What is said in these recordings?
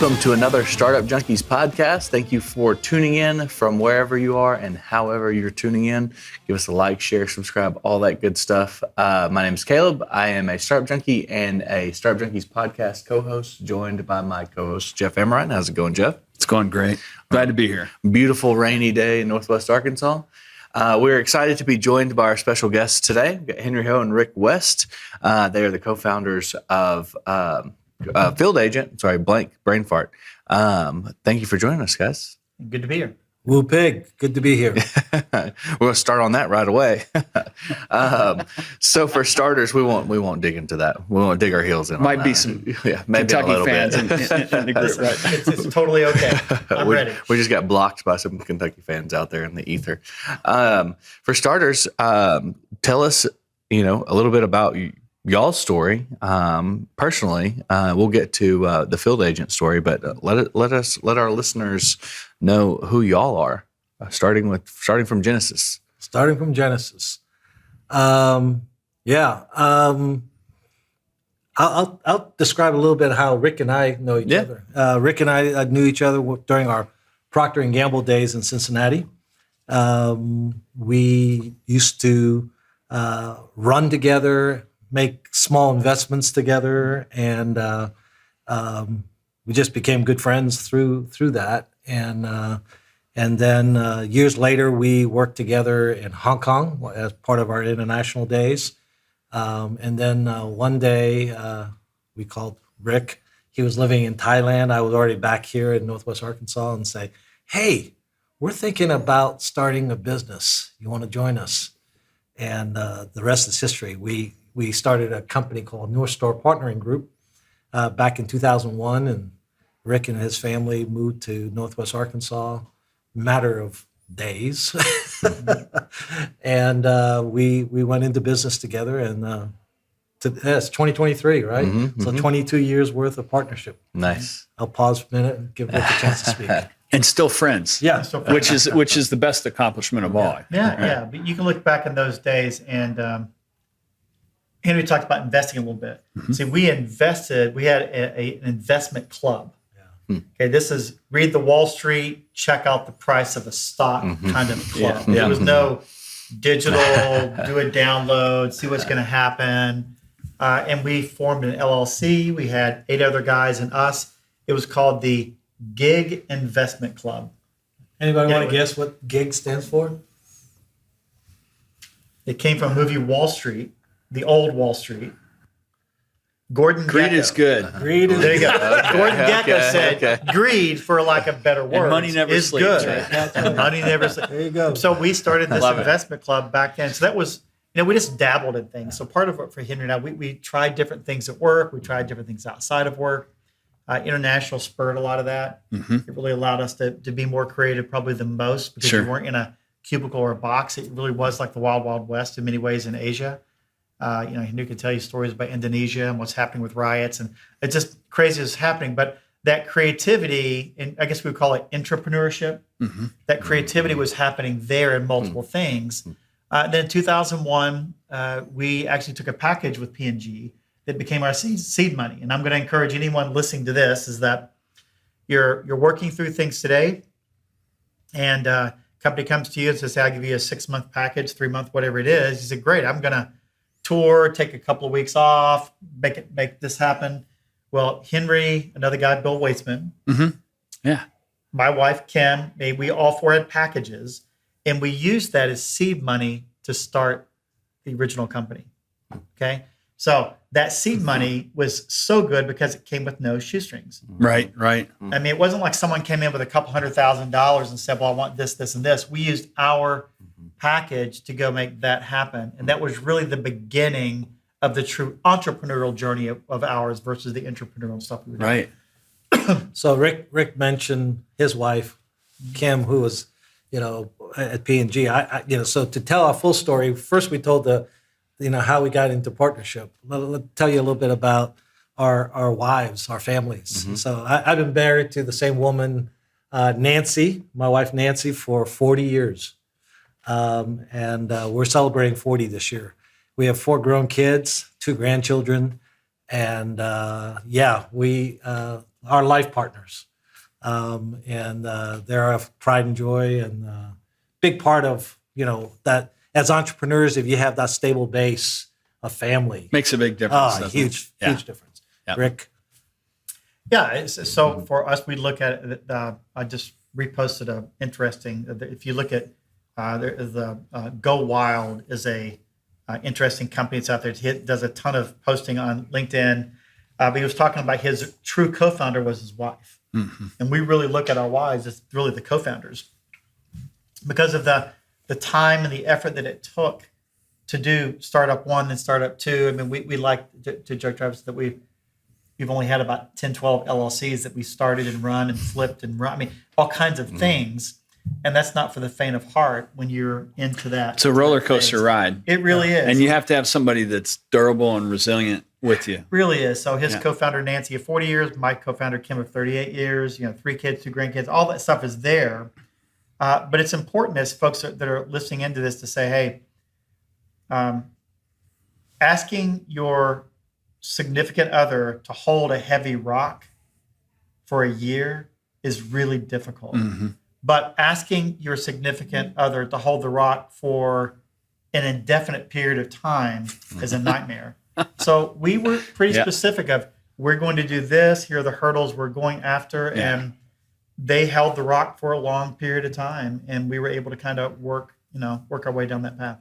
Welcome to another Startup Junkies podcast. Thank you for tuning in from wherever you are and however you're tuning in. Give us a like, share, subscribe, all that good stuff. My name is Caleb. I am a Startup Junkie and a Startup Junkies podcast co-host, joined by my co-host, Jeff Amerine. How's it going, Jeff? It's going great. Glad to be here. Beautiful rainy day in Northwest Arkansas. We're excited to be joined by our special guests today. We've got Henry Ho and Rick West. They are the co-founders of Field Agent. Sorry, blank brain fart. Thank you for joining us, guys. Good to be here. Woo pig, good to be here. We're going to start on that right away. So for starters, we won't dig into that. We won't dig our heels in. Might be some maybe Kentucky a little fans bit. in the group, right? It's totally okay. I'm ready. We just got blocked by some Kentucky fans out there in the ether. For starters, tell us, a little bit about y'all's story. Personally, we'll get to the Field Agent story, but let our listeners know who y'all are. Starting from Genesis. Starting from Genesis. I'll describe a little bit how Rick and I know each other. Rick and I knew each other during our Procter & Gamble days in Cincinnati. We used to run together, make small investments together, and we just became good friends through that. And then years later, we worked together in Hong Kong as part of our international days. And then one day, we called Rick. He was living in Thailand. I was already back here in Northwest Arkansas, and say, "Hey, we're thinking about starting a business. You want to join us?" And the rest is history. We started a company called North Star Partnering Group back in 2001, and Rick and his family moved to Northwest Arkansas, matter of days. And we went into business together, and it's 2023, right? Mm-hmm, so 22 years worth of partnership. Nice. I'll pause for a minute and give Rick a chance to speak. And still friends. Yeah. Which is the best accomplishment of all. Yeah. But you can look back in those days, and Henry talked about investing a little bit. Mm-hmm. See, we invested. We had an investment club. Okay, this is read the Wall Street, check out the price of a stock kind of club. Yeah. There was no digital, do a download, see what's going to happen. And we formed an LLC. We had 8 other guys and us. It was called the Gig Investment Club. Anybody want to guess what GIG stands for? It came from the movie Wall Street, the old Wall Street. Gordon Greed Gekko. is good. Greed is There you go. Gordon Gekko said, greed, for lack of better words, money never is sleeps, good. right? That's right. Money never sleeps. There you go. So we started this Love it. investment club back then. So that was, we just dabbled in things. So part of it for Henry and I, we tried different things at work. We tried different things outside of work. International spurred a lot of that. It really allowed us to be more creative probably than most, because Sure. we weren't in a cubicle or a box. It really was like the wild, wild west in many ways in Asia. Henry could tell you stories about Indonesia and what's happening with riots, and it's just crazy what's happening. But that creativity, and I guess we would call it entrepreneurship, that creativity was happening there in multiple things. Then in 2001, we actually took a package with P&G that became our seed money. And I'm going to encourage anyone listening to this is that you're working through things today, and company comes to you and says, "I'll give you a 6-month package, 3-month, whatever it is." You say, "Great, I'm going to tour, take a couple of weeks off, make this happen." Well, Henry, another guy, Bill Weitzman, Yeah. my wife, Kim, we all 4 had packages, and we used that as seed money to start the original company. Okay. So that seed money was so good because it came with no shoestrings. Right. I mean, it wasn't like someone came in with a couple $100,000 and said, "Well, I want this, this, and this." We used our package to go make that happen. And that was really the beginning of the true entrepreneurial journey of ours versus the entrepreneurial stuff we were doing. Right. So Rick mentioned his wife, Kim, who was, at P&G. So to tell our full story, first we told how we got into partnership. Let tell you a little bit about our wives, our families. So I've been married to the same woman, Nancy, my wife Nancy, for 40 years. And we're celebrating 40 this year. We have 4 grown kids, 2 grandchildren, and we our life partners, and they're a pride and joy and big part of that. As entrepreneurs, if you have that stable base of family, Makes a big difference. doesn't it? huge difference. Yeah. Rick. Yeah. So for us, we look at it. I just reposted a interesting. If you look at the Go Wild is a interesting company that's out there. He does a ton of posting on LinkedIn. But he was talking about his true co-founder was his wife, and we really look at our wives as really the co-founders because of the time and the effort that it took to do Startup 1 and Startup 2. I mean, we like to joke, Travis, that we've only had about 10, 12 LLCs that we started and run and flipped and run. I mean, all kinds of things. And that's not for the faint of heart when you're into that. It's a roller coaster ride. It really is. And you have to have somebody that's durable and resilient with you. Really is. So his co-founder, Nancy, of 40 years, my co-founder, Kim, of 38 years, 3 kids, 2 grandkids, all that stuff is there. But it's important as folks that are listening into this to say, hey, asking your significant other to hold a heavy rock for a year is really difficult. But asking your significant other to hold the rock for an indefinite period of time is a nightmare. So we were pretty specific of, we're going to do this, here are the hurdles we're going after, and they held the rock for a long period of time, and we were able to kind of work our way down that path.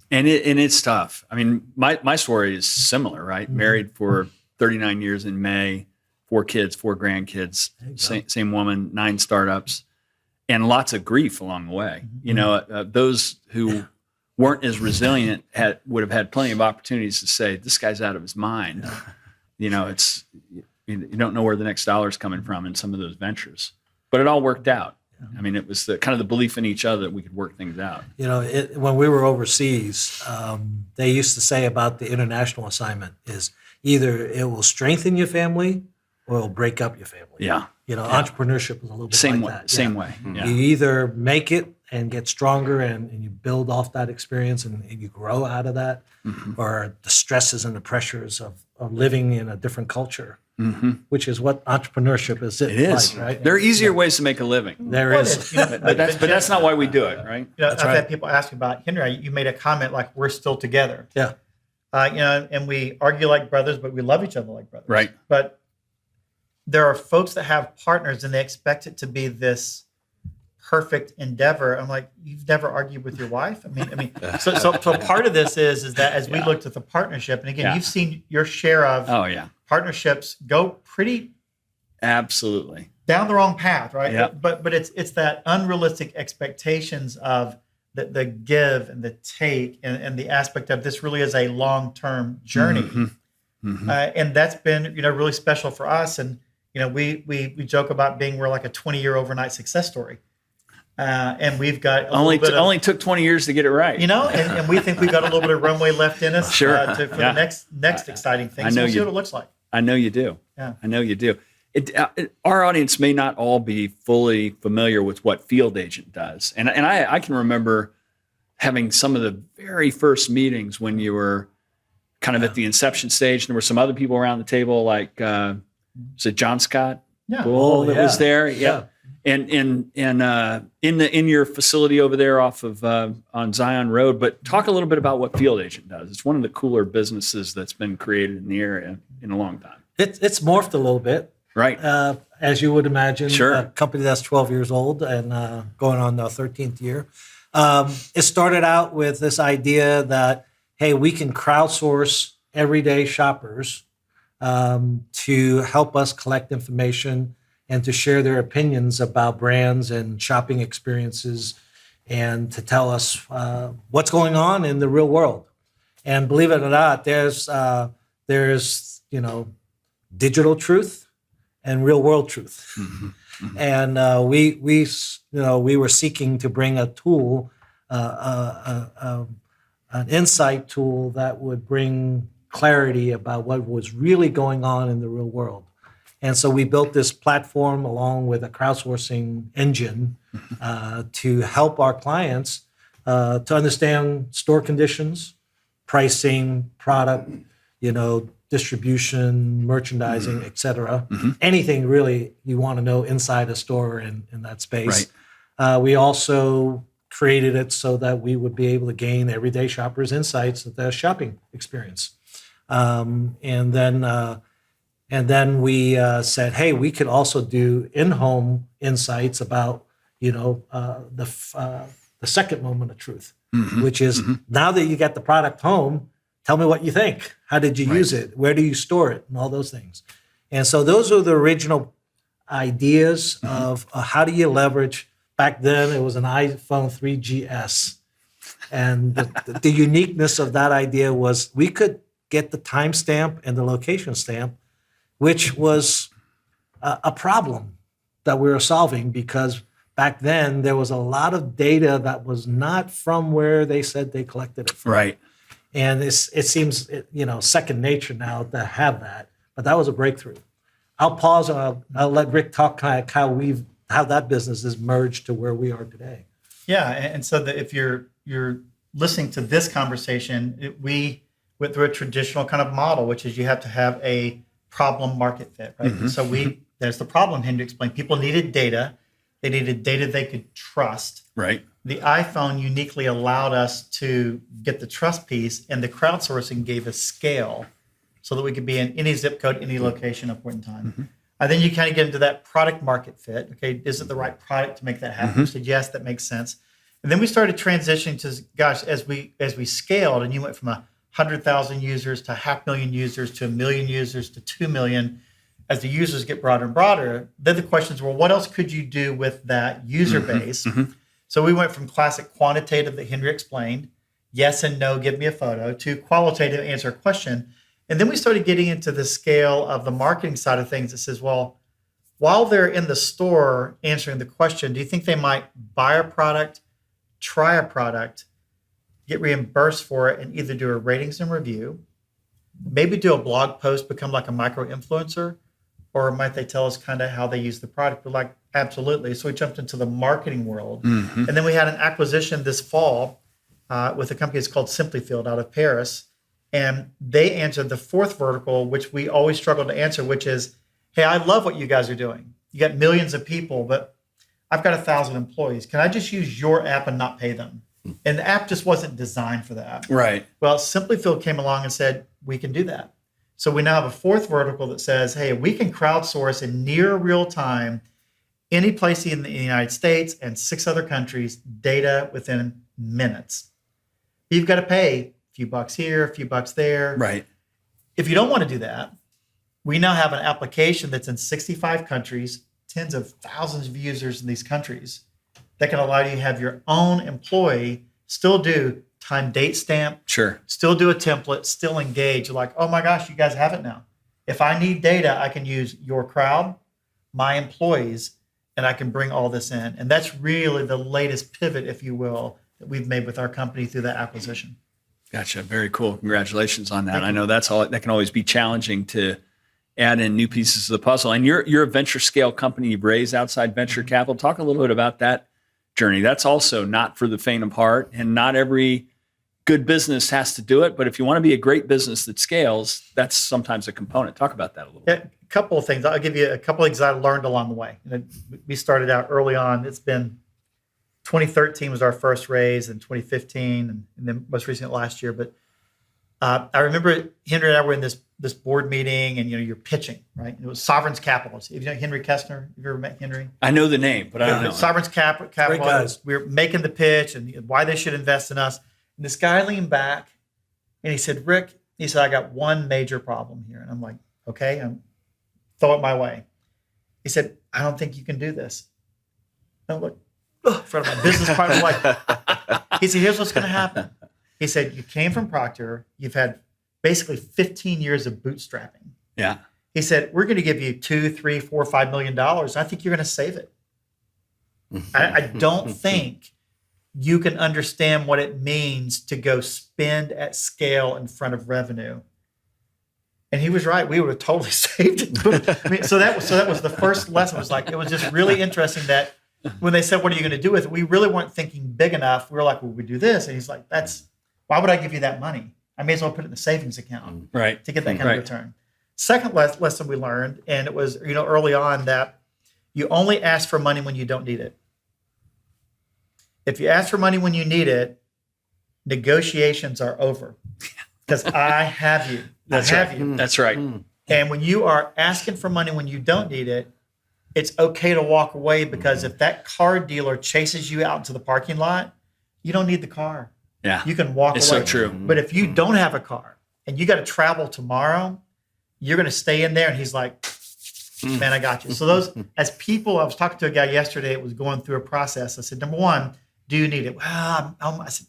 And it's tough. I mean, my story is similar, right? Married for 39 years in May, 4 kids, 4 grandkids, same woman, 9 startups, and lots of grief along the way. Those who weren't as resilient would have had plenty of opportunities to say, this guy's out of his mind. It's you don't know where the next dollar is coming from in some of those ventures, but it all worked out. I mean, it was the kind of the belief in each other that we could work things out. When we were overseas, they used to say about the international assignment is either it will strengthen your family or it'll break up your family. Yeah. Entrepreneurship is a little bit Same like way. that. Same way. Yeah. You either make it and get stronger and you build off that experience and you grow out of that, or the stresses and the pressures of living in a different culture, which is what entrepreneurship is. It is. Like, right? There are easier ways to make a living. There is. But that's not why we do it, right? I've had people ask me about, Henry, you made a comment like, we're still together. Yeah. And we argue like brothers, but we love each other like brothers. Right. But there are folks that have partners and they expect it to be this perfect endeavor. I'm like, you've never argued with your wife? I mean, so part of this is that as we looked at the partnership, and again, you've seen your share of partnerships go pretty absolutely down the wrong path, right? Yeah. But it's that unrealistic expectations of the give and the take and the aspect of this really is a long-term journey. And that's been, really special for us. And, we joke about we're like a 20-year overnight success story. And we've got only took 20 years to get it right. And we think we've got a little bit of runway left in us for the next exciting thing. So we'll see what it looks like. I know you do. Yeah. I know you do. Our audience may not all be fully familiar with what Field Agent does. And I can remember having some of the very first meetings when you were kind of at the inception stage. There were some other people around the table, like, was it John Scott? Yeah. Bull that was there. Yeah. And in your facility over there off of on Zion Road. But talk a little bit about what Field Agent does. It's one of the cooler businesses that's been created in the area in a long time. It's morphed a little bit, right? As you would imagine. Sure. A company that's 12 years old and going on the 13th year. It started out with this idea that, hey, we can crowdsource everyday shoppers to help us collect information and to share their opinions about brands and shopping experiences and to tell us what's going on in the real world. And believe it or not, there's digital truth and real world truth. And we were seeking to bring a tool, an insight tool that would bring clarity about what was really going on in the real world. And so we built this platform along with a crowdsourcing engine to help our clients to understand store conditions, pricing, product, distribution, merchandising, et cetera. Anything really you want to know inside a store in that space. Right. We also created it so that we would be able to gain everyday shoppers' insights of their shopping experience. And then we said, hey, we could also do in-home insights about, the second moment of truth, which is now that you got the product home, tell me what you think. How did you use it? Where do you store it? And all those things. And so those are the original ideas of how do you leverage. Back then, it was an iPhone 3GS. And the uniqueness of that idea was we could get the timestamp and the location stamp, which was a problem that we were solving because back then there was a lot of data that was not from where they said they collected it from. Right. And it seems, second nature now to have that, but that was a breakthrough. I'll pause and I'll let Rick talk kind of how that business has merged to where we are today. Yeah, and so if you're listening to this conversation, we went through a traditional kind of model, which is you have to have a problem market fit, right? So there's the problem Henry explained. People needed data. They needed data they could trust. Right. The iPhone uniquely allowed us to get the trust piece, and the crowdsourcing gave us scale so that we could be in any zip code, any location at a point in time. And then you kind of get into that product market fit. Okay, is it the right product to make that happen? We said, yes, that makes sense. And then we started transitioning to, gosh, as we scaled, and you went from 100,000 users to 500,000 users to 1 million users to 2 million. As the users get broader and broader, then the questions were, what else could you do with that user base? So we went from classic quantitative that Henry explained, yes and no, give me a photo, to qualitative, answer a question. And then we started getting into the scale of the marketing side of things that says, well, while they're in the store answering the question, do you think they might buy a product, try a product, get reimbursed for it, and either do a ratings and review, maybe do a blog post, become like a micro influencer, or might they tell us kind of how they use the product? We're like, absolutely. So we jumped into the marketing world. And then we had an acquisition this fall with a company that's called Simply Field out of Paris. And they answered the fourth vertical, which we always struggle to answer, which is, hey, I love what you guys are doing. You got millions of people, but I've got 1,000 employees. Can I just use your app and not pay them? And the app just wasn't designed for that. Right. Well, Simply Field came along and said, we can do that. So we now have a fourth vertical that says, hey, we can crowdsource in near real time any place in the United States and 6 other countries data within minutes. You've got to pay a few bucks here, a few bucks there. Right. If you don't want to do that, we now have an application that's in 65 countries, tens of thousands of users in these countries that can allow you to have your own employee still do time date stamp, still do a template, still engage. You're like, oh my gosh, you guys have it now. If I need data, I can use your crowd, my employees, and I can bring all this in. And that's really the latest pivot, if you will, that we've made with our company through that acquisition. Gotcha. Very cool. Congratulations on that. I know that can always be challenging to add in new pieces of the puzzle. And you're a venture scale company. You've raised outside venture capital. Talk a little bit about that journey. That's also not for the faint of heart, and not every good business has to do it. But if you want to be a great business that scales, that's sometimes a component. Talk about that a little bit. A couple of things. I'll give you a couple of things I learned along the way. We started out early on. It's been 2013 was our first raise, and 2015, and then most recent last year. But I remember Henry and I were in this board meeting, and you're pitching, right? It was Sovereign's Capital. You know Henry Kestner? Have you ever met Henry? I know the name, but I don't know. Sovereign's Capital. We were making the pitch and why they should invest in us. And this guy leaned back and he said, Rick, he said, I got one major problem here. And I'm like, okay, throw it my way. He said, I don't think you can do this. And I'm like, in front of my business partner, he said, here's what's going to happen. He said, you came from Procter. You've had basically 15 years of bootstrapping. Yeah. He said, we're going to give you $2, $3, $4, $5 million. I think you're going to save it. I don't think you can understand what it means to go spend at scale in front of revenue. And he was right. We would have totally saved it. So that was the first lesson. It was just really interesting that when they said, what are you going to do with it? We really weren't thinking big enough. We were like, well, we do this. And he's like, why would I give you that money? I may as well put it in the savings account Right. to get that kind Right. of return. Second lesson we learned, and it was, early on, that you only ask for money when you don't need it. If you ask for money when you need it, negotiations are over because I have you. That's I have right. you. That's right. And when you are asking for money when you don't need it, it's okay to walk away, because if that car dealer chases you out into the parking lot, you don't need the car. Yeah. You can walk It's away. so true. But if you don't have a car and you got to travel tomorrow, you're going to stay in there. And he's like, man, I got you. So those, as people, I was talking to a guy yesterday, it was going through a process. I said, number one, do you need it? Well, I said,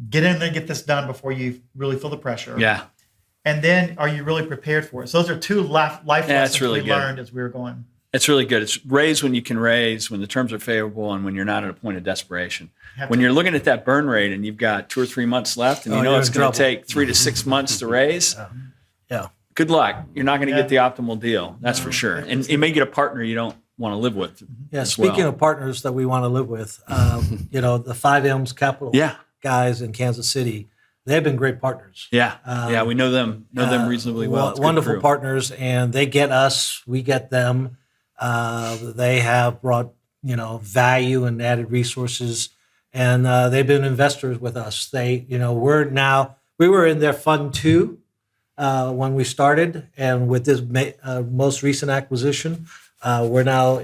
get in there and get this done before you really feel the pressure. Yeah. And then, are you really prepared for it? So those are two life lessons really we good. learned as we were going. It's really good. It's raise when you can raise, when the terms are favorable, and when you're not at a point of desperation. Have When to- you're looking at that burn rate and you've got 2 or 3 months left, and you know you're it's in going to trouble. take 3 to 6 months to raise, Yeah. good luck. You're not going to Yeah. get the optimal deal. That's for sure. And you may get a partner you don't want to live with. Yeah. as Speaking well. of partners that we want to live with, the 5M's Capital Yeah. guys in Kansas City, they've been great partners. Yeah. Yeah. We know them reasonably well. It's a good Wonderful crew. partners, and they get us, we get them. They have brought value and added resources, and they've been investors with us. They we were in their fund 2 when we started, and with this most recent acquisition, we're now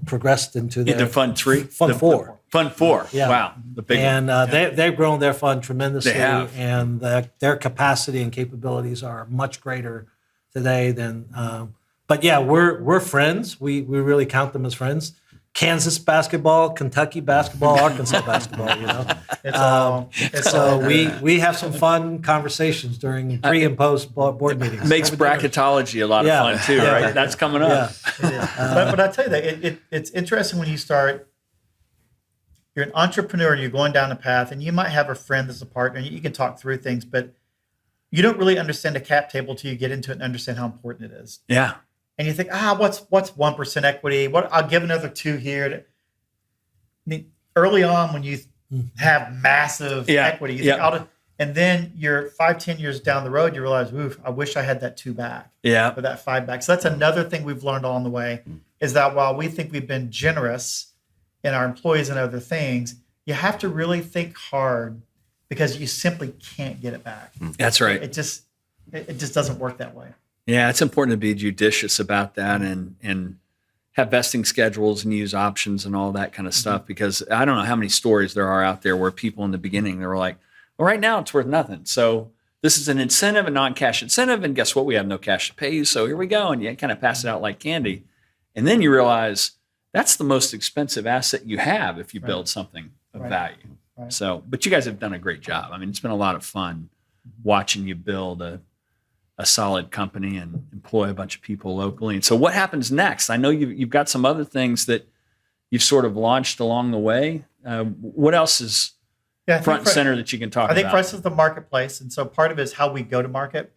progressed into Into fund 3? Fund 4. Fund 4. Yeah. Wow. The big one. And they've grown their fund tremendously, They have. and their capacity and capabilities are much greater today than. But yeah, we're friends. We really count them as friends. Kansas basketball, Kentucky basketball, Arkansas basketball. It's So all we have some fun conversations during pre and post board meetings. Makes bracketology a lot of Yeah. fun too, Yeah. right? That's coming up. Yeah. It is. But I tell you that it's interesting when you start. You're an entrepreneur and you're going down the path, and you might have a friend that's a partner, and you can talk through things, but you don't really understand the cap table till you get into it and understand how important it is. Yeah. And you think, what's 1% equity? What I'll give another 2 here. Early on, when you have massive Yeah. equity, you Yeah. think, and then you're 5-10 years down the road, you realize, oof, I wish I had that 2 back. Yeah. Or that 5 back. So that's another thing we've learned along the way, is that while we think we've been generous in our employees and other things, you have to really think hard, because you simply can't get it back. That's right. It just doesn't work that way. Yeah, it's important to be judicious about that and have vesting schedules and use options and all that kind of stuff, because I don't know how many stories there are out there where people in the beginning, they were like, well, right now it's worth nothing. So this is an incentive, a non-cash incentive. And guess what? We have no cash to pay you. So here we go. And you kind of pass it out like candy. And then you realize that's the most expensive asset you have if you build something of Right. value. Right. So, but you guys have done a great job. I mean, it's been a lot of fun watching you build a solid company and employ a bunch of people locally. And so what happens next? I know you've got some other things that you've sort of launched along the way. What else is I think front and for- center that you can talk I think about? for us it's the marketplace. And so part of it is how we go to market.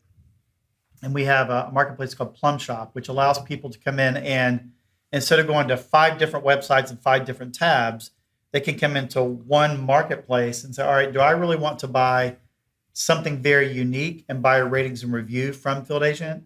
And we have a marketplace called Plum Shop, which allows people to come in, and instead of going to 5 different websites and 5 different tabs, they can come into one marketplace and say, all right, do I really want to buy something very unique and buy a ratings and review from Field Agent?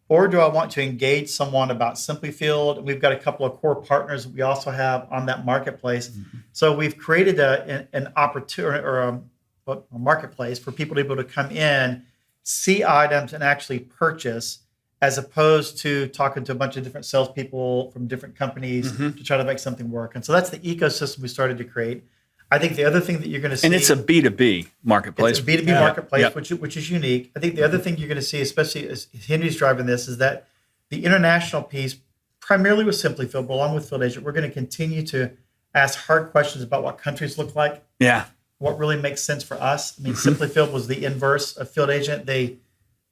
Or do I want to engage someone about Simply Field? And we've got a couple of core partners that we also have on that marketplace. So we've created an opportunity, or a marketplace for people to be able to come in, see items, and actually purchase, as opposed to talking to a bunch of different salespeople from different companies to try to make something work. And so that's the ecosystem we started to create. I think the other thing that you're going to see, And it's a B2B marketplace. it's a B2B marketplace, Yep. which is unique. I think the other thing you're going to see, especially as Henry's driving this, is that the international piece, primarily with Simply Field, but along with Field Agent, we're going to continue to ask hard questions about what countries look like, Yeah. what really makes sense for us. I mean, Simply Field was the inverse of Field Agent. They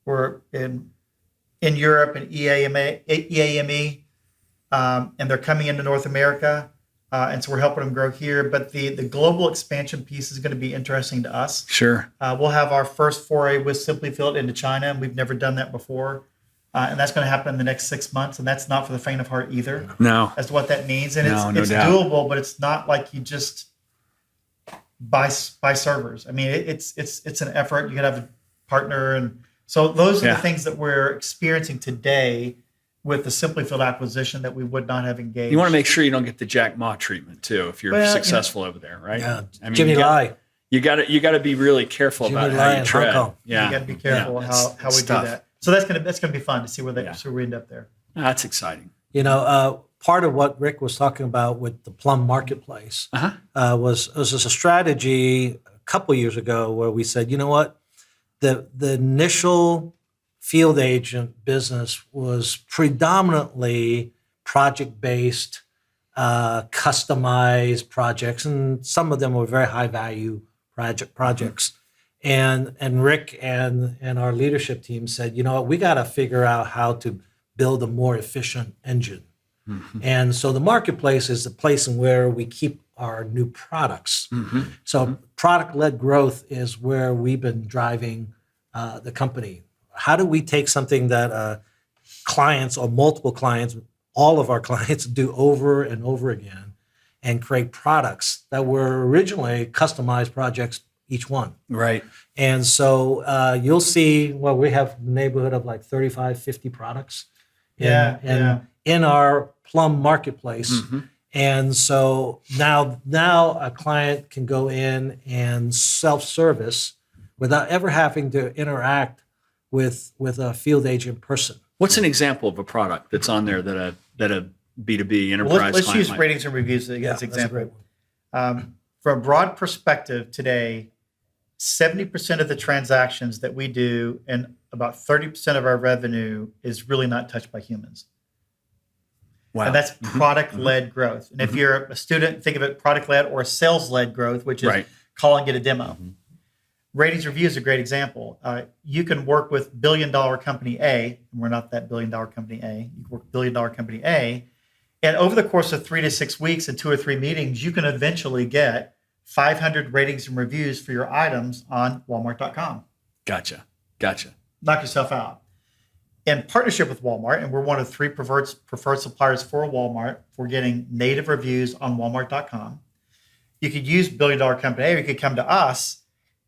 were in Europe and EAME, and they're coming into North America. And so we're helping them grow here. But the global expansion piece is going to be interesting to us. Sure. We'll have our first foray with Simply Field into China, and we've never done that before. And that's going to happen in the next 6 months. And that's not for the faint of heart either, No. as to what that means. And No, no it's doubt. doable, but it's not like you just buy servers. I mean, it's an effort. You got to have partner. And so those are Yeah. the things that we're experiencing today with the Simplyfield acquisition that we would not have engaged. You want to make sure you don't get the Jack Ma treatment too if you're Well, successful over there, right? Yeah, I mean, Jimmy Lai. you got to be really careful Jimmy about Lai how in you Hong tread. Kong. Yeah, You got to be careful Yeah, how it's we do tough. that. So that's gonna be fun to see where we end up there. That's exciting. You know, part of what Rick was talking about with the Plum Marketplace was a strategy a couple years ago where we said, you know what, the initial field agent business was predominantly project-based, customized projects, and some of them were very high-value projects. And Rick and our leadership team said, you know what, we got to figure out how to build a more efficient engine. And so the marketplace is the place in where we keep our new products. So product-led growth is where we've been driving the company. How do we take something that clients or multiple clients, all of our clients do over and over again and create products that were originally customized projects, each one. Right. And so you'll see, well, we have a neighborhood of like 35, 50 products in our Plum Marketplace. And so now a client can go in and self-service without ever having to interact with a field agent person. What's an example of a product that's on there that a B2B enterprise Well, let's client use might- ratings ratings and reviews as an That's a example. great one. From a broad perspective today, 70% of the transactions that we do and about 30% of our revenue is really not touched by humans. Wow. And that's product-led growth. And if you're a student, think of it product-led or sales-led growth, which is Right. call and get a demo. Ratings review is a great example. You can work with billion-dollar company A, and we're not that billion-dollar company A. You can work with billion-dollar company A, and over the course of 3 to 6 weeks and 2 or 3 meetings, you can eventually get 500 ratings and reviews for your items on Walmart.com. Gotcha. Knock yourself out. In partnership with Walmart, and we're one of 3 preferred suppliers for Walmart for getting native reviews on Walmart.com. You could use billion-dollar company A, or you could come to us,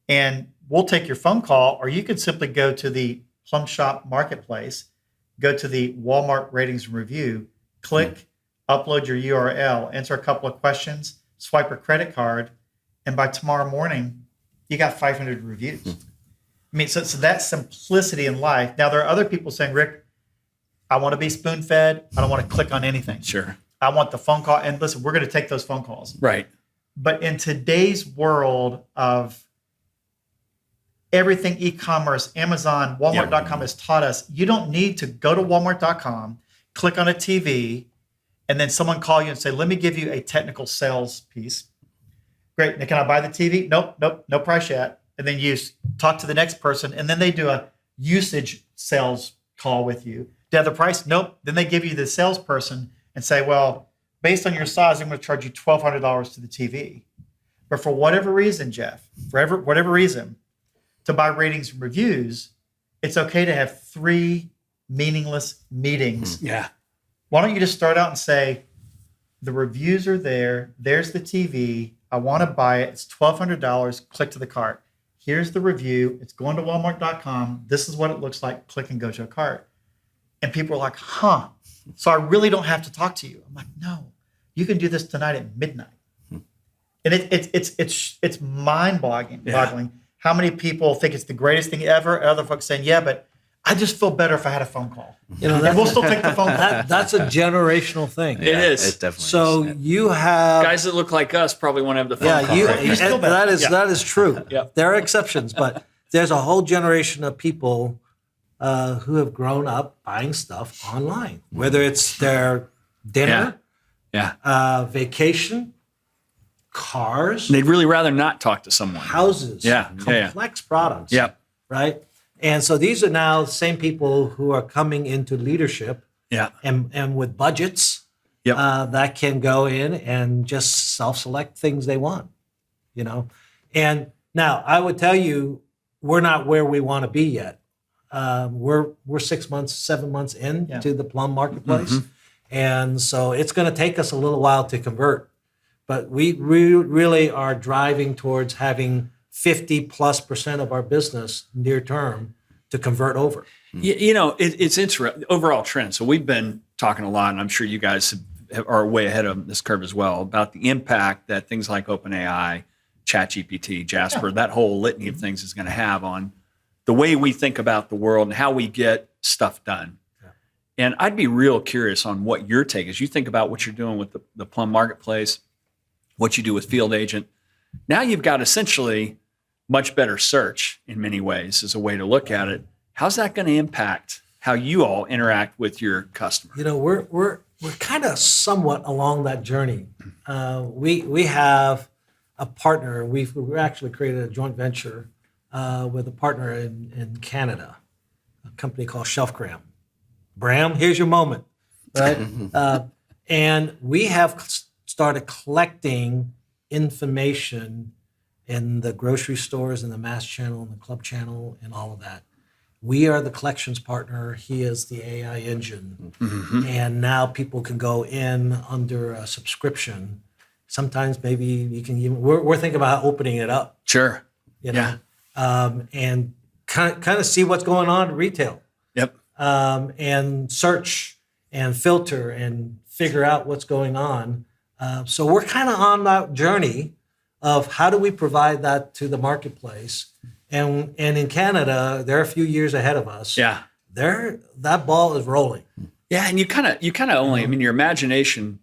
and we'll take your phone call, or you could simply go to the Plum Shop Marketplace, go to the Walmart ratings and review, click, upload your URL, answer a couple of questions, swipe your credit card, and by tomorrow morning, you got 500 reviews. I mean, so that's simplicity in life. Now, there are other people saying, Rick, I want to be spoon-fed. I don't want to click on anything. Sure. I want the phone call. And listen, we're going to take those phone calls. Right. But in today's world of everything e-commerce, Amazon, Walmart.com has taught us, you don't need to go to Walmart.com, click on a TV, and then someone call you and say, let me give you a technical sales piece. Great. Now, can I buy the TV? Nope, no price yet. And then you talk to the next person, and then they do a usage sales call with you. Do you have the price? Nope. Then they give you the salesperson and say, well, based on your size, I'm going to charge you $1,200 to the TV. But for whatever reason, Jeff, whatever reason, to buy ratings and reviews, it's okay to have 3 meaningless meetings. Yeah. Why don't you just start out and say, the reviews are there. There's the TV. I want to buy it. It's $1,200. Click to the cart. Here's the review. It's going to Walmart.com. This is what it looks like. Click and go to a cart. And people are like, huh. So I really don't have to talk to you. I'm like, no, you can do this tonight at midnight. And it's mind-boggling how many people think it's the greatest thing ever. And other folks saying, yeah, but I just feel better if I had a phone call. You know, And we'll still take the phone call. that's a generational thing. It is. It definitely So is. you have Guys that look like us probably want to have the phone call. you, right? You still better. that is true. Yeah. There are exceptions, but there's a whole generation of people who have grown up buying stuff online, whether it's their dinner, Yeah. vacation, cars, They'd really rather not talk to someone. houses, complex products. Yeah. Right. And so these are now the same people who are coming into leadership Yeah. and with budgets Yep. that can go in and just self-select things they want, you know. And now I would tell you, we're not where we want to be yet. We're 6 months, 7 months into the Plum Marketplace, and so it's going to take us a little while to convert. But we really are driving towards having 50+% of our business near term to convert over. It's interesting. Overall trend. So we've been talking a lot, and I'm sure you guys are way ahead of this curve as well, about the impact that things like OpenAI, ChatGPT, Jasper, that whole litany of things is going to have on the way we think about the world and how we get stuff done. Yeah. And I'd be real curious on what your take is. You think about what you're doing with the Plum Marketplace, what you do with Field Agent. Now you've got essentially much better search in many ways as a way to look at it. How's that going to impact how you all interact with your customer? We're kind of somewhat along that journey. We have a partner. We actually created a joint venture with a partner in Canada, a company called Shelfgram. Bram, here's your moment, right? And we have started collecting information in the grocery stores and the mass channel and the club channel and all of that. We are the collections partner. He is the AI engine. Mm-hmm. And now people can go in under a subscription. Sometimes maybe you can even, we're thinking about opening it up. Sure. And kind of see what's going on in retail. Yep. And search and filter and figure out what's going on. So we're kind of on that journey of how do we provide that to the marketplace. And in Canada, they're a few years ahead of us. Yeah. That ball is rolling. Yeah, and you kind of only, I mean, your imagination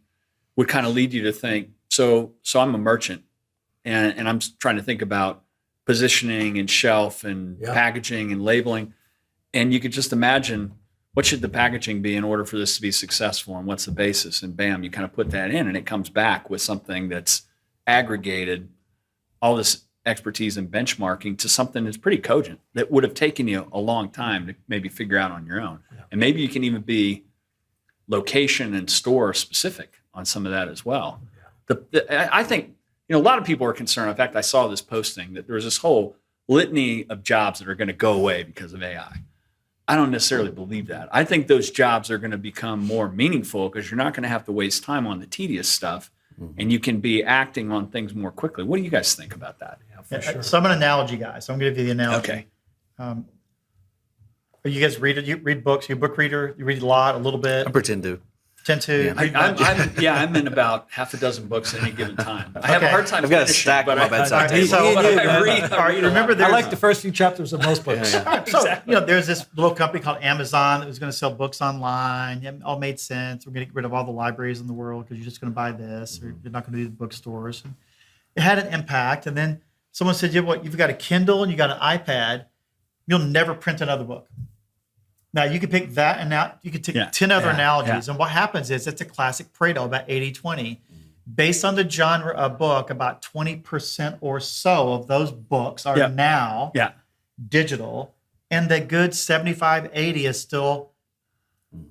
would kind of lead you to think, so I'm a merchant and I'm trying to think about positioning and shelf and packaging and labeling. And you could just imagine, what should the packaging be in order for this to be successful, and what's the basis? And bam, you kind of put that in and it comes back with something that's aggregated all this expertise and benchmarking to something that's pretty cogent that would have taken you a long time to maybe figure out on your own. Yeah. And maybe you can even be location and store specific on some of that as well. Yeah. I think, a lot of people are concerned. In fact, I saw this posting that there was this whole litany of jobs that are going to go away because of AI. I don't necessarily believe that. I think those jobs are going to become more meaningful because you're not going to have to waste time on the tedious stuff. And you can be acting on things more quickly. What do you guys think about that? Yeah, sure. So I'm an analogy guy, so I'm going to give you the analogy. Okay. You guys you read books? You a book reader? You read a lot, a little bit? I pretend to. I'm in about half a dozen books at any given time. I have a hard time. I've got a stack on my bedside table. I remember I like the first few chapters of most books. Yeah. Right, so exactly. There's this little company called Amazon that was going to sell books online. It all made sense. We're going to get rid of all the libraries in the world because you're just going to buy this, or you're not going to do the bookstores. And it had an impact. And then someone said, you've got a Kindle and you got an iPad. You'll never print another book. Now, you could pick that, and now you could take 10 other analogies. Yeah. And what happens is it's a classic Pareto, about 80-20. Based on the genre of book, about 20% or so of those books are now digital, and the good 75-80 is still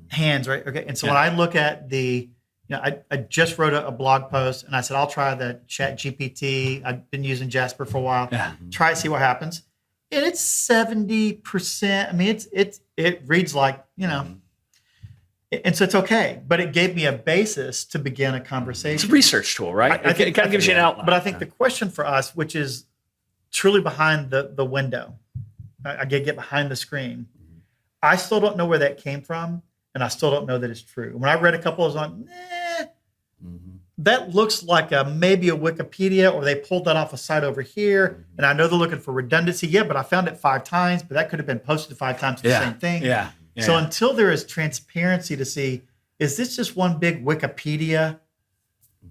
hands, right? Okay. And so when I look at I just wrote a blog post, and I said, I'll try the ChatGPT. I've been using Jasper for a while. Yeah. Try it, see what happens. And it's 70%. I mean, it reads like, and so it's okay. But it gave me a basis to begin a conversation. It's a research tool, right? It kind of gives you an outline. But I think the question for us, which is truly behind the window, I get behind the screen. I still don't know where that came from, and I still don't know that it's true. When I read a couple, I was on, that looks like maybe a Wikipedia, or they pulled that off a site over here. And I know they're looking for redundancy. Yeah, but I found it 5 times, but that could have been posted 5 times the same thing. Yeah. So until there is transparency to see, is this just one big Wikipedia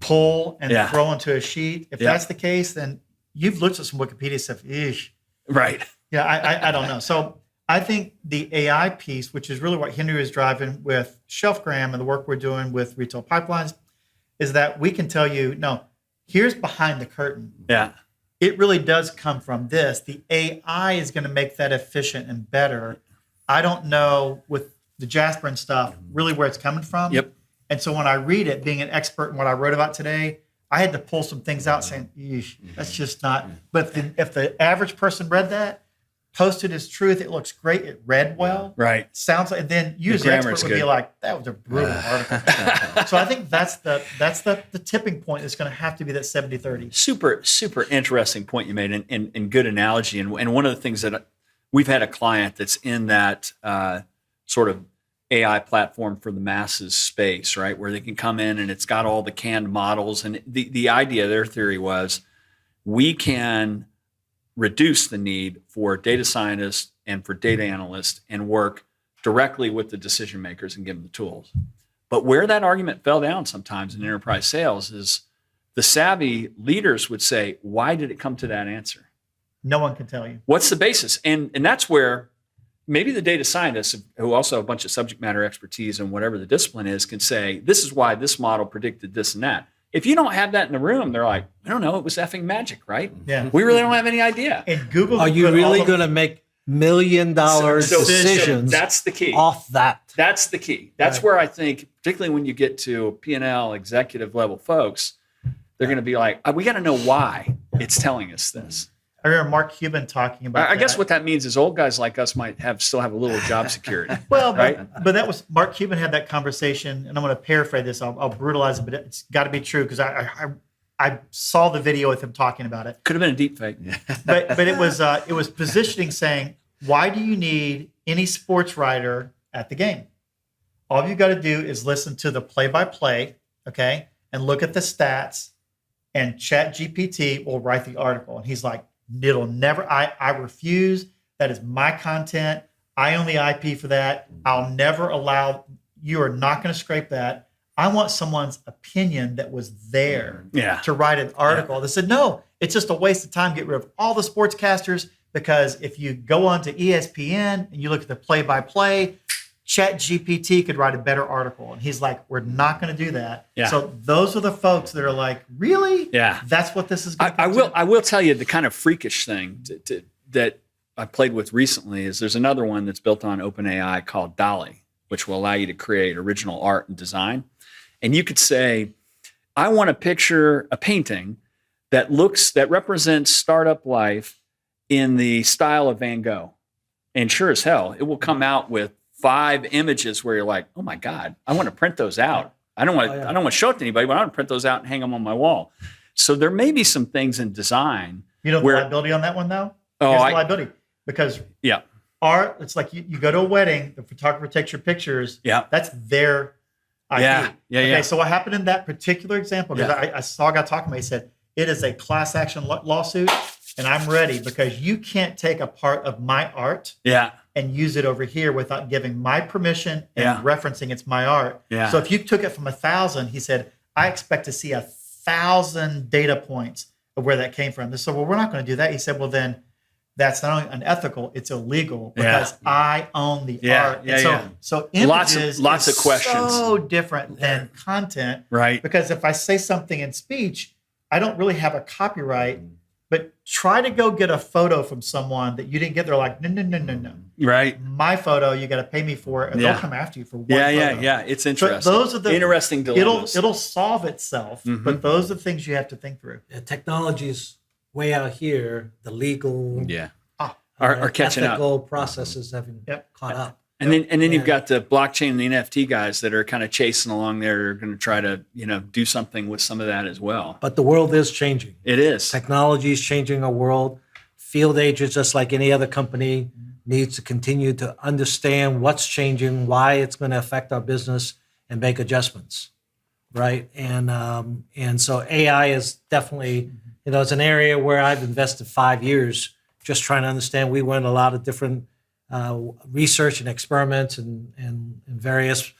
pull and throw into a sheet? If that's the case, then you've looked at some Wikipedia stuff. Eesh. Right. Yeah, I don't know. So I think the AI piece, which is really what Henry is driving with Shelfgram and the work we're doing with retail pipelines, is that we can tell you, no, here's behind the curtain. Yeah. It really does come from this. The AI is going to make that efficient and better. I don't know with the Jasper and stuff really where it's coming from. Yep. And so when I read it, being an expert in what I wrote about today, I had to pull some things out saying, eesh, that's just not. But if the average person read that, posted as truth. It looks great. It read well. Right. Sounds like, and then you as the grammar expert is would be good. like, that was a brutal article. So I think that's the tipping point is going to have to be that 70-30. Super interesting point you made, and good analogy. And one of the things that we've had a client that's in that sort of AI platform for the masses space, right, where they can come in and it's got all the canned models. And the idea, their theory was, we can reduce the need for data scientists and for data analysts and work directly with the decision makers and give them the tools. But where that argument fell down sometimes in enterprise sales is the savvy leaders would say, why did it come to that answer? No one can tell you. What's the basis? And that's where maybe the data scientists, who also have a bunch of subject matter expertise in whatever the discipline is, can say, this is why this model predicted this and that. If you don't have that in the room, they're like, I don't know, it was effing magic, right? Yeah. We really don't have any idea. And Google. Are you really going to make $1 million decisions that's the key. off that? That's the key. That's Right. where I think, particularly when you get to P&L executive level folks, they're going to be like, we got to know why it's telling us this. I remember Mark Cuban talking about. I guess what that means is old guys like us might still have a little job security. Well, right? but that was Mark Cuban had that conversation, and I'm going to paraphrase this. I'll brutalize it, but it's got to be true because I saw the video with him talking about it. Could have been a deep fake. But it was positioning, saying, why do you need any sports writer at the game? All you got to do is listen to the play-by-play, okay, and look at the stats, and Chat GPT will write the article. And he's like, it'll never. I refuse. That is my content. I own the IP for that. I'll never allow. You are not going to scrape that. I want someone's opinion that was there to write an article. They said, no, it's just a waste of time. Get rid of all the sportscasters, because if you go on to ESPN and you look at the play-by-play, Chat GPT could write a better article. And he's like, we're not going to do that. Yeah. So those are the folks that are like, really? Yeah. That's what this is going to I will tell you the kind of freakish thing that I played with recently is there's another one that's built on OpenAI called Talley, which will allow you to create original art and design. And you could say, I want to picture a painting that represents startup life in the style of Van Gogh. And sure as hell, it will come out with 5 images where you're like, oh my God, I want to print those out. I don't want to show it to anybody, but I want to print those out and hang them on my wall. So there may be some things in design. You know the liability on that one, though? Oh, Here's the liability. Because yeah, art, it's like you go to a wedding, the photographer takes your pictures. Yeah. That's their IP. Yeah. Okay, so what happened in that particular example, because I saw a guy talking to me, he said, it is a class action lawsuit, and I'm ready because you can't take a part of my art and use it over here without giving my permission and referencing it's my art. Yeah. So if you took it from 1,000, he said, I expect to see 1,000 data points of where that came from. They said, well, we're not going to do that. He said, well, then that's not only unethical, it's illegal because I own the art. So images lots of questions. So different than content. Right. Because if I say something in speech, I don't really have a copyright. But try to go get a photo from someone that you didn't get. They're like, no. Right. My photo, you got to pay me for it. And they'll come after you for one photo. Yeah. It's interesting. So those are the interesting dilemmas. It'll solve itself, but those are the things you have to think through. Technology's way out here. The legal are catching up. ethical processes haven't caught up. And then you've got the blockchain and the NFT guys that are kind of chasing along there, are going to try to do something with some of that as well. But the world is changing. It is. Technology is changing our world. Field agents, just like any other company, needs to continue to understand what's changing, why it's going to affect our business, and make adjustments, right? And so AI is definitely, it's an area where I've invested 5 years just trying to understand. We went a lot of different research and experiments and various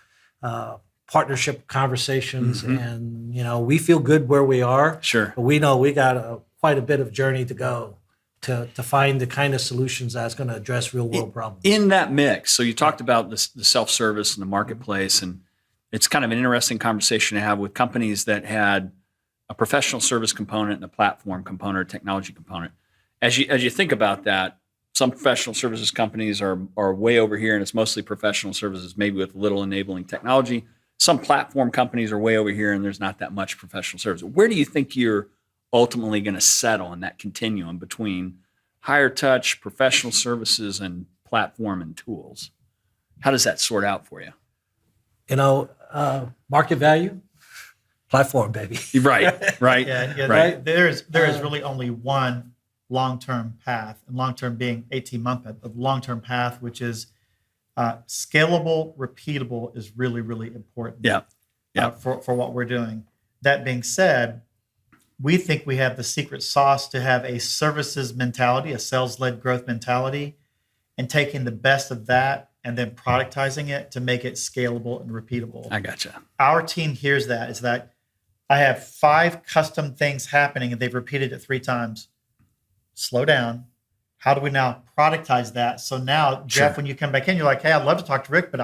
partnership conversations, and we feel good where we are. Sure, but we know we got quite a bit of journey to go to find the kind of solutions that's going to address real world problems. In that mix, so you talked about the self-service and the marketplace, and it's kind of an interesting conversation to have with companies that had a professional service component and a platform component, a technology component. As you think about that. Some professional services companies are way over here, and it's mostly professional services, maybe with little enabling technology. Some platform companies are way over here, and there's not that much professional services. Where do you think you're ultimately going to settle in that continuum between higher touch, professional services, and platform and tools. How does that sort out for you? Market value, platform, baby. Right. Yeah. Right. There is really only one long-term path, and long-term being 18-month path, the long-term path, which is scalable, repeatable, is really, really important. Yeah. For what we're doing. That being said, we think we have the secret sauce to have a services mentality, a sales-led growth mentality, and taking the best of that and then productizing it to make it scalable and repeatable. I gotcha. Our team hears that. Is that I have 5 custom things happening and they've repeated it 3 times. Slow down. How do we now productize that? So now, Jeff, when you come back in, you're like, hey, I'd love to talk to Rick, but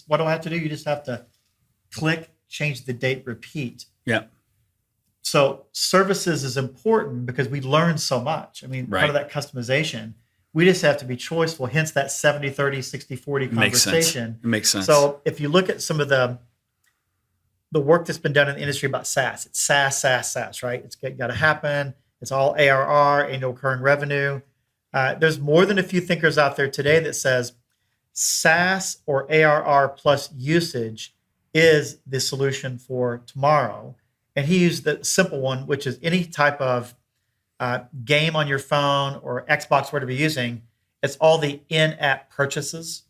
what do I have to do? You just have to click, change the date, repeat. Yeah. So services is important because we learn so much. I mean, part of that customization, we just have to be choiceful, hence that 70-30, 60-40 conversation. It makes sense. So if you look at some of the work that's been done in the industry about SaaS, it's SaaS, right? It's got to happen. It's all ARR, annual recurring revenue. There's more than a few thinkers out there today that says SaaS or ARR plus usage is the solution for tomorrow. And he used the simple one, which is any type of game on your phone or Xbox, whatever you're using, it's all the in-app purchases.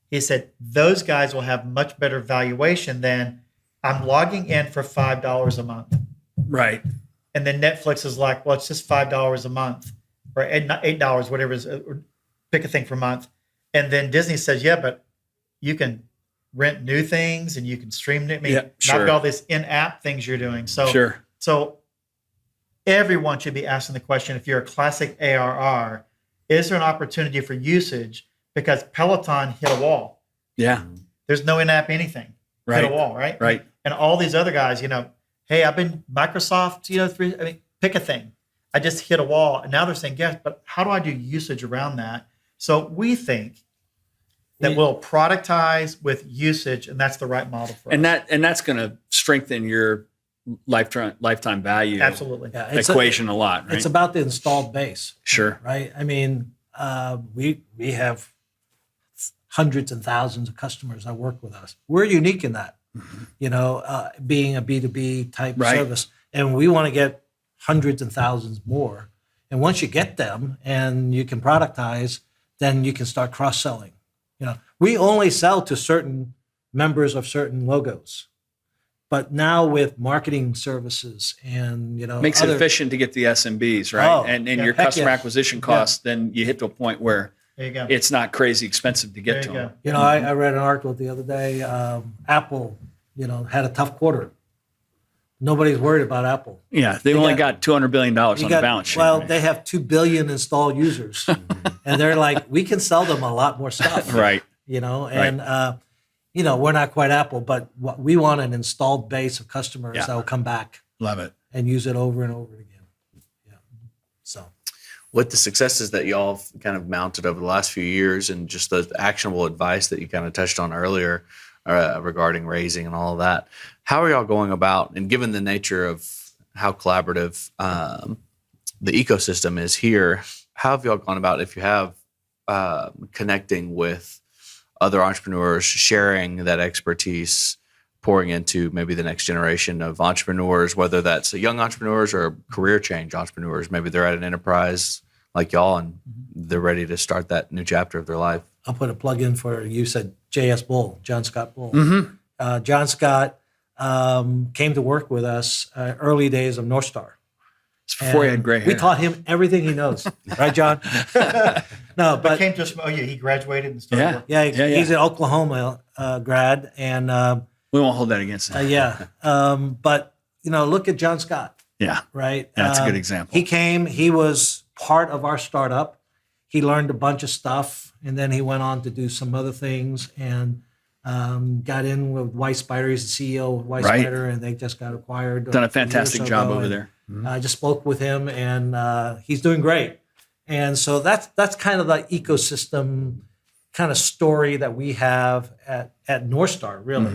He said those guys will have much better valuation than I'm logging in for $5 a month. Right. And then Netflix is like, well, it's just $5 a month or $8, whatever it is, or pick a thing per month. And then Disney says, yeah, but you can rent new things and you can stream it. I mean, not all this in-app things you're doing. So, so everyone should be asking the question, if you're a classic ARR, is there an opportunity for usage? Because Peloton hit a wall. Yeah. There's no in-app anything. Right. Hit a wall, right? Right. And all these other guys, hey, I've been Microsoft, pick a thing. I just hit a wall. And now they're saying, yes, but how do I do usage around that? So we think that we'll productize with usage, and that's the right model for us. And that's going to strengthen your lifetime value Absolutely. equation a lot, right? It's about the installed base. Sure. Right? I mean, we have hundreds and thousands of customers that work with us. We're unique in that, being a B2B type service. And we want to get hundreds and thousands more. And once you get them and you can productize, then you can start cross-selling. We only sell to certain members of certain logos. But now with marketing services and, makes it efficient to get the SMBs, right? Oh, and your customer acquisition costs, then you hit to a point where there you go. It's not crazy expensive to get to them. I read an article the other day. Apple, had a tough quarter. Nobody's worried about Apple. Yeah, they only got $200 billion on the balance sheet. Well, they have 2 billion installed users, and they're like, we can sell them a lot more stuff. Right. We're not quite Apple, but we want an installed base of customers that will come back. Love it. And use it over and over again. Yeah. So, with the successes that y'all have kind of mounted over the last few years and just the actionable advice that you kind of touched on earlier regarding raising and all of that, how are y'all going about, and given the nature of how collaborative the ecosystem is here, how have y'all gone about, if you have, connecting with other entrepreneurs, sharing that expertise, pouring into maybe the next generation of entrepreneurs, whether that's young entrepreneurs or career change entrepreneurs? Maybe they're at an enterprise like y'all and they're ready to start that new chapter of their life. I'll put a plug in for, you said J.S. Bull, John Scott Bull. John Scott came to work with us early days of North Star. It's before he had gray hair. We taught him everything he knows. Right, John? No, but came to us. Oh, yeah, he graduated and started working. Yeah, he's an Oklahoma grad, and we won't hold that against him. But look at John Scott. Yeah, right. That's a good example. He came. He was part of our startup. He learned a bunch of stuff, and then he went on to do some other things, and got in with White Spider. He's the CEO of White Spider, and they just got acquired. Done a fantastic job over there. I just spoke with him, and he's doing great. And so that's kind of the ecosystem kind of story that we have at North Star, really.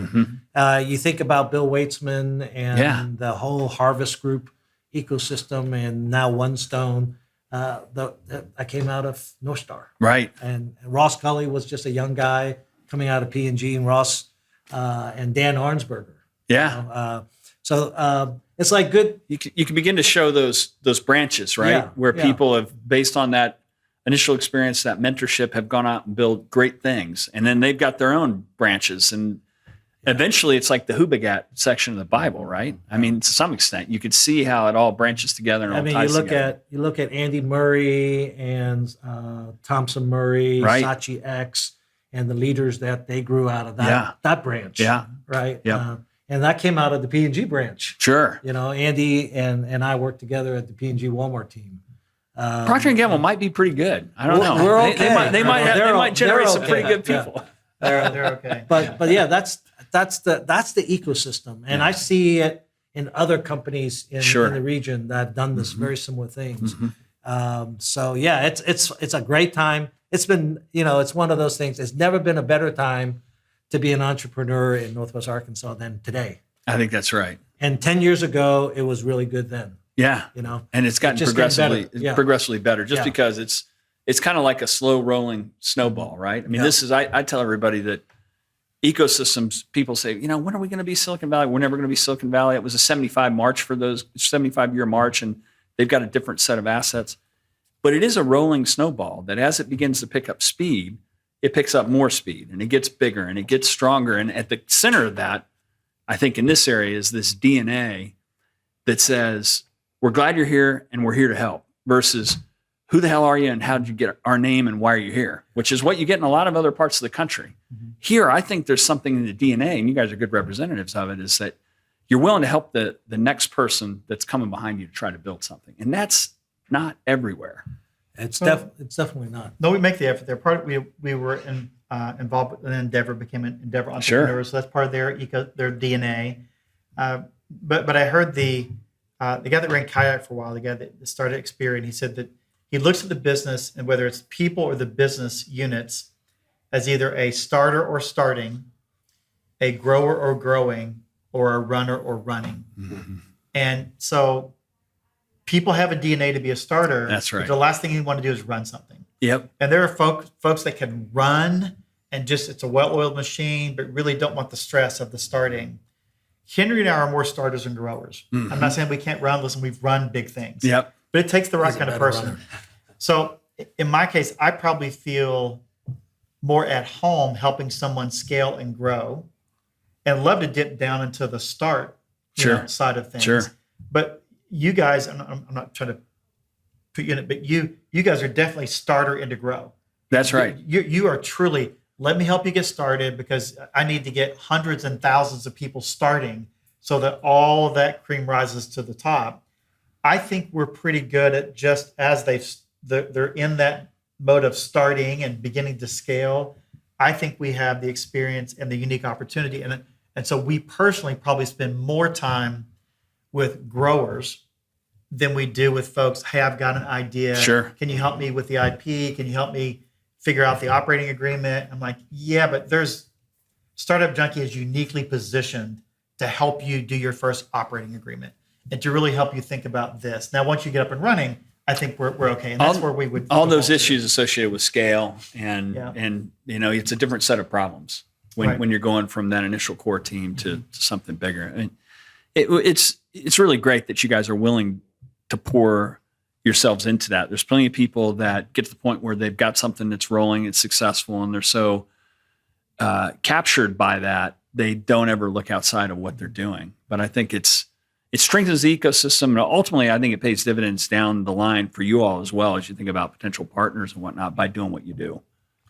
You think about Bill Weitzman and the whole Harvest Group ecosystem, and now One Stone. I came out of North Star, Right. and Ross Cully was just a young guy coming out of P&G, and Ross and Dan Arnsberger. Yeah. It's like good. You can begin to show those branches, right? Yeah, Where yeah. people have, based on that initial experience, that mentorship, have gone out and built great things. And then they've got their own branches. And eventually it's like the who begat section of the Bible, right? I mean, to some extent, you could see how it all branches together and all ties together. You look at Andy Murray and Thompson Murray, Right. Saatchi X, and the leaders that they grew out of that branch. Yeah. Right. Yep. And that came out of the P&G branch. Sure. Andy and I worked together at the P&G Walmart team. Procter & Gamble might be pretty good. I don't know. We're They- okay. They might generate they're some pretty okay. good people. They're okay. But yeah, that's the ecosystem, and I see it in other companies in the region that have done this very similar things. So yeah, it's a great time. It's been, it's one of those things. It's never been a better time to be an entrepreneur in Northwest Arkansas than today. I think that's right. And 10 years ago, it was really good then. Yeah. And it's gotten just getting better. progressively better just Yeah. because it's kind of like a slow rolling snowball, right? I mean, this is, I tell everybody that ecosystems, people say, when are we going to be Silicon Valley? We're never going to be Silicon Valley. It was a 75-year march, and they've got a different set of assets. But it is a rolling snowball that as it begins to pick up speed, it picks up more speed and it gets bigger and it gets stronger. And at the center of that, I think in this area is this DNA that says, we're glad you're here and we're here to help, versus who the hell are you and how did you get our name and why are you here, which is what you get in a lot of other parts of the country. Here, I think there's something in the DNA, and you guys are good representatives of it, is that you're willing to help the next person that's coming behind you to try to build something. And that's not everywhere. It's definitely not. No, we make the effort. They're we were involved in Endeavor, became an Endeavor entrepreneurs. So that's part of their DNA. But I heard the guy that ran Kayak for a while, the guy that started Experian, he said that he looks at the business, and whether it's people or the business units, as either a starter or starting, a grower or growing, or a runner or running. And so people have a DNA to be a starter. That's right. But the last thing you want to do is run something. Yep. And there are folks that can run and just, it's a well-oiled machine, but really don't want the stress of the starting. Henry and I are more starters than growers. I'm not saying we can't run. Listen, we've run big things. Yep. But it takes the right He's a kind of better person. runner. So in my case, I probably feel more at home helping someone scale and grow, and love to dip down into the start side of things. Sure. But you guys, and I'm not trying to put you in it, but you guys are definitely starter into grow. That's right. You are truly, let me help you get started, because I need to get hundreds and thousands of people starting so that all of that cream rises to the top. I think we're pretty good at, just as they're in that mode of starting and beginning to scale. I think we have the experience and the unique opportunity. And so we personally probably spend more time with growers than we do with folks. Hey, I've got an idea. Sure. Can you help me with the IP? Can you help me figure out the operating agreement? I'm like, yeah, but Startup Junkie is uniquely positioned to help you do your first operating agreement and to really help you think about this. Now, once you get up and running, I think we're okay. And that's where we would. All those issues associated with scale and it's a different set of problems when you're going from that initial core team to something bigger. I mean, it's really great that you guys are willing to pour yourselves into that. There's plenty of people that get to the point where they've got something that's rolling, it's successful, and they're so captured by that, they don't ever look outside of what they're doing. But I think it strengthens the ecosystem, and ultimately, I think it pays dividends down the line for you all as well, as you think about potential partners and whatnot by doing what you do.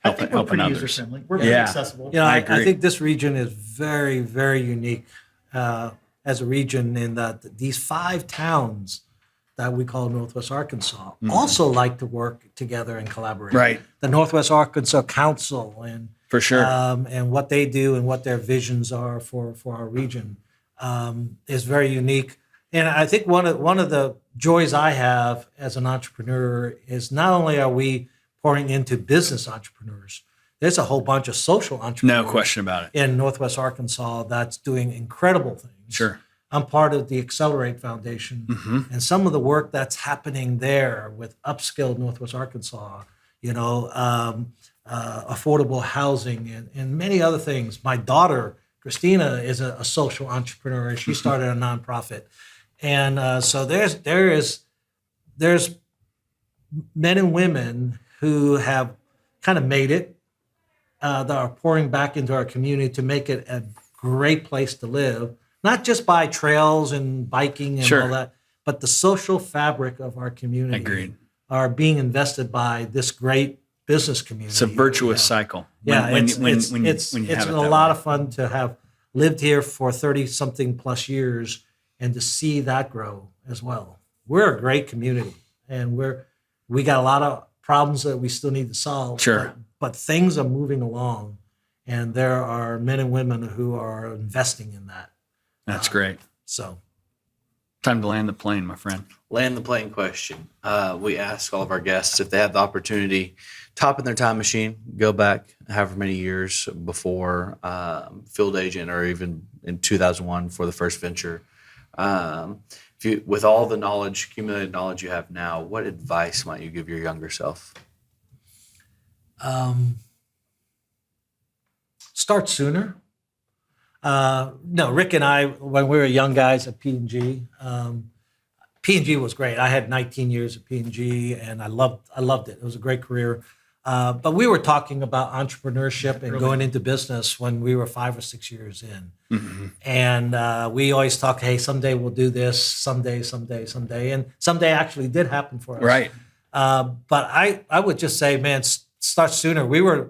I think we're pretty user friendly. We're very accessible. I agree. think this region is very, very unique as a region, in that these 5 towns that we call Northwest Arkansas also like to work together and collaborate. Right. The Northwest Arkansas Council and For sure. And what they do and what their visions are for our region is very unique. And I think one of the joys I have as an entrepreneur is not only are we pouring into business entrepreneurs, there's a whole bunch of social entrepreneurs. No question about it. In Northwest Arkansas that's doing incredible things. Sure. I'm part of the Accelerate Foundation, and some of the work that's happening there with upscale Northwest Arkansas, affordable housing and many other things. My daughter, Christina, is a social entrepreneur. She started a nonprofit. And so there's men and women who have kind of made it, that are pouring back into our community to make it a great place to live, not just by trails and biking and all that, but the social fabric of our community. Agreed. Are being invested by this great business community. It's a virtuous cycle. It's a lot of fun to have lived here for 30 something plus years and to see that grow as well. We're a great community, and we got a lot of problems that we still need to solve. Sure. But things are moving along, and there are men and women who are investing in that. That's great. So time to land the plane, my friend. Land the plane question. We ask all of our guests if they have the opportunity, top in their time machine, go back however many years before field agent, or even in 2001 for the first venture. With all the knowledge, accumulated knowledge you have now, what advice might you give your younger self? Start sooner. No, Rick and I, when we were young guys at P&G, P&G was great. I had 19 years at P&G, and I loved it. It was a great career. But we were talking about entrepreneurship and going into business when we were 5 or 6 years in. And we always talk, hey, someday we'll do this, someday. And someday actually did happen for us. Right. But I would just say, man, start sooner. We were,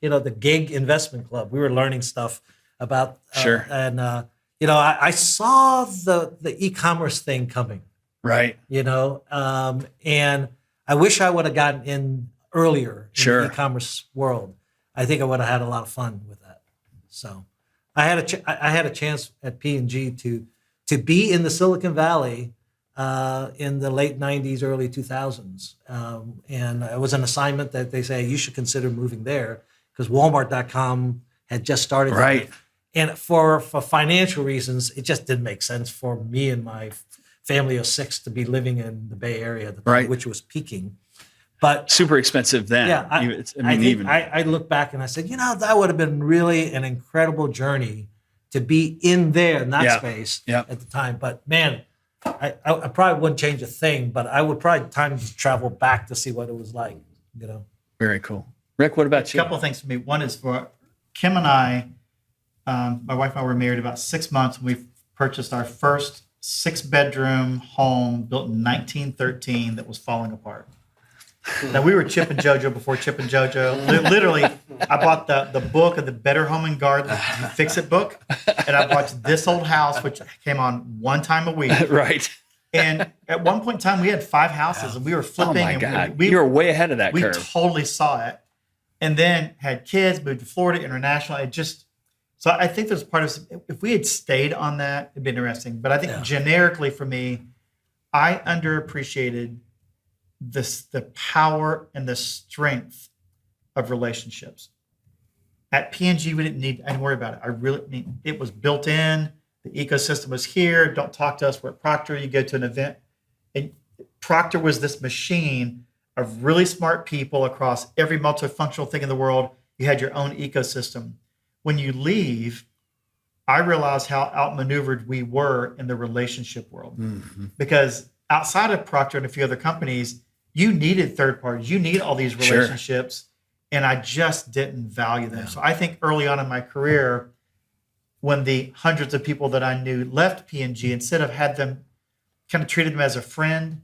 the gig investment club. We were learning stuff about, and I saw the e-commerce thing coming. Right. And I wish I would have gotten in earlier in the e-commerce world. I think I would have had a lot of fun with that. So I had a chance at P&G to be in the Silicon Valley in the late 90s, early 2000s. And it was an assignment that they say you should consider moving there because Walmart.com had just started. Right. And for financial reasons, it just didn't make sense for me and my family of 6 to be living in the Bay Area at the time, which was peaking. But super expensive then. Yeah, I look back and I said, that would have been really an incredible journey to be in that space at the time. But man, I probably wouldn't change a thing, but I would probably time to travel back to see what it was like. Very cool. Rick, what about you? A couple of things for me. One is for Kim and I. My wife and I were married about 6 months when we purchased our first 6-bedroom home built in 1913 that was falling apart. Now, we were Chip and JoJo before Chip and JoJo. Literally, I bought the book of the Better Home and Garden, the Fix It book, and I bought This Old House, which came on one time a week. Right. And at one point in time, we had 5 houses, and we were flipping. Oh, my God. And you were way ahead of that curve. We totally saw it. And then had kids, moved to Florida, international. So I think there's part of, if we had stayed on that, it'd be interesting. But I think generically for me, I underappreciated the power and the strength of relationships. At P&G, we didn't worry about it. It was built in. The ecosystem was here. Don't talk to us. We're at Procter. You go to an event. And Procter was this machine of really smart people across every multifunctional thing in the world. You had your own ecosystem. When you leave, I realized how outmaneuvered we were in the relationship world. Because outside of Procter and a few other companies, you needed third parties. You need all these relationships. And I just didn't value them. So I think early on in my career, when the hundreds of people that I knew left P&G, instead of had them kind of treated them as a friend,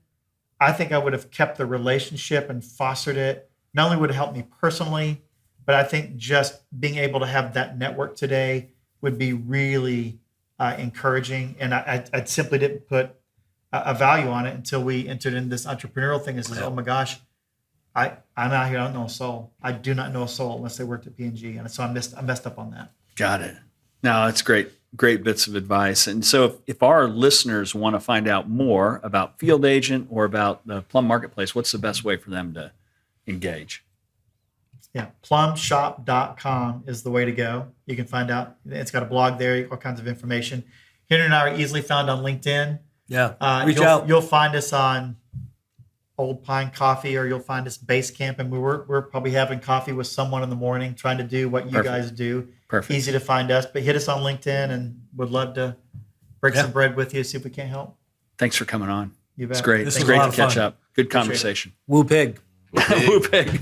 I think I would have kept the relationship and fostered it. Not only would it help me personally, but I think just being able to have that network today would be really encouraging. And I simply didn't put a value on it until we entered in this entrepreneurial thing and says, oh my gosh, I'm out here, I don't know a soul. I do not know a soul unless they worked at P&G. And so I messed up on that. Got it. No, that's great bits of advice. And so if our listeners want to find out more about Field Agent or about the Plum Marketplace, what's the best way for them to engage? Yeah, plumshop.com is the way to go. You can find out. It's got a blog there, all kinds of information. Henry and I are easily found on LinkedIn. Yeah. Reach out. You'll find us on Old Pine Coffee, or you'll find us Base Camp, and we're probably having coffee with someone in the morning, trying to do what you guys do. Perfect. Easy to find us, but hit us on LinkedIn, and would love to break some bread with you, see if we can't help. Thanks for coming on. You bet. It's great. This It's was a great lot to of catch fun. up. Good conversation. Woo pig. Woo pig.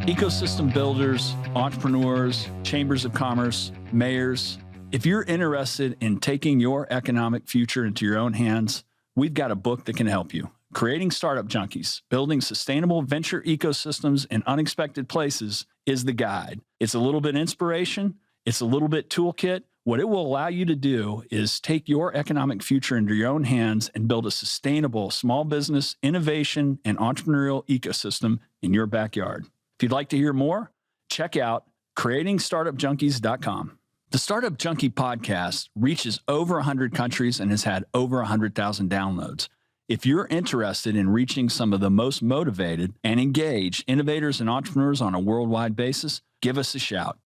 Ecosystem builders, entrepreneurs, chambers of commerce, mayors. If you're interested in taking your economic future into your own hands, we've got a book that can help you. Creating Startup Junkies, Building Sustainable Venture Ecosystems in Unexpected Places is the guide. It's a little bit inspiration. It's a little bit toolkit. What it will allow you to do is take your economic future into your own hands and build a sustainable small business, innovation, and entrepreneurial ecosystem in your backyard. If you'd like to hear more, check out creatingstartupjunkies.com. The Startup Junkie podcast reaches over 100 countries and has had over 100,000 downloads. If you're interested in reaching some of the most motivated and engaged innovators and entrepreneurs on a worldwide basis, give us a shout.